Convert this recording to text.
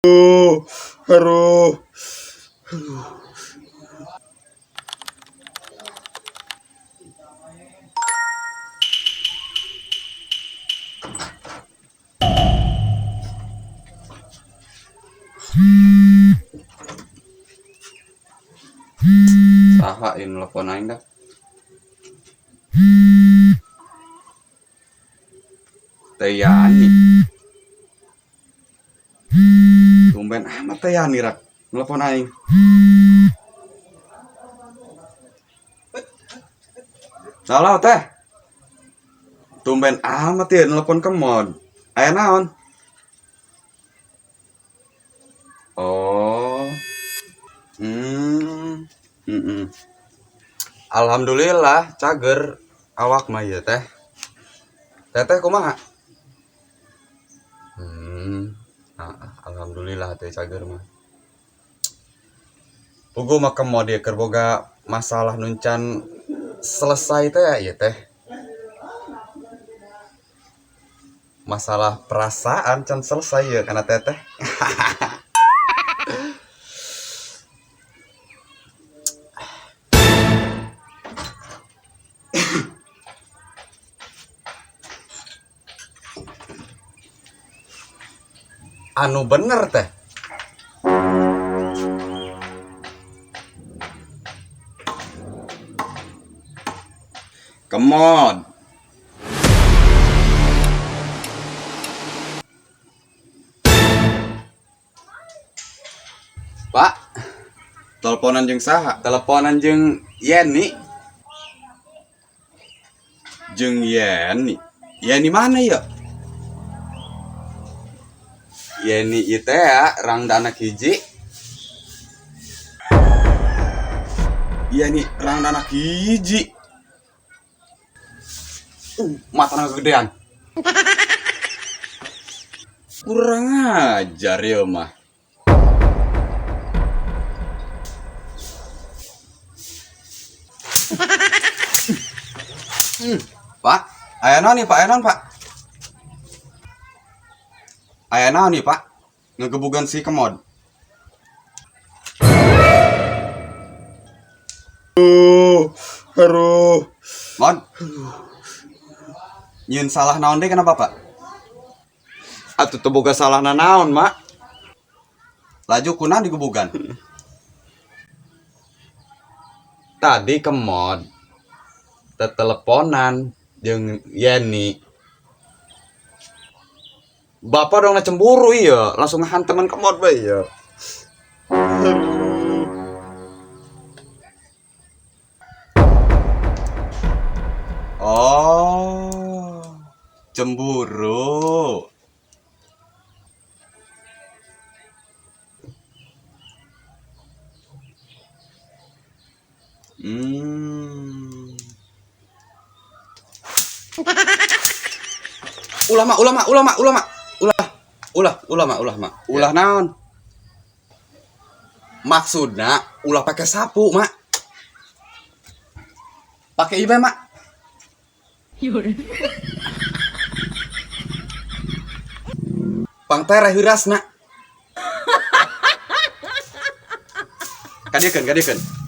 Aduh. Saha ini telepon aing dah. Tayani. Tumben amat Tayani rak telepon aing. Salah teh. Tumben amat ya telepon kemod. Aya naon? Oh. Alhamdulillah cager awak mah ya teh. Teteh kumaha? Alhamdulillah teh cager mah. Pugu mah kemod dia keur boga masalah nuncan selesai teh ya teh. Masalah perasaan can selesai ya karena teteh. Anu bener teh. Kemod. Pak, teleponan jeung saha? Teleponan jeung Yeni. Jeung Yeni. Yeni mana ya? Yeni itu ya, rangda anak hiji. Yeni rangda anak hiji. Mata kegedean. Kurang ajar ya mah. Pak, aya naon nih Pak? Aya naon Pak? Aya naon nih Pak? Ngegebugan si kemod. Aduh. Mod. Nyeun salah naon deh kenapa Pak? Atuh teu boga salah naon, Mak. Laju kunaon digebugan? Tadi kemod teteleponan jeung Yeni. Bapak dong cemburu iya, langsung ngehanteman kemod bae ya. Oh, cemburu. Ulah naon? Maksudna ulah pakai sapu, Mak. Pakai ieu Mak. Pangtere heurasna. Kadiekeun.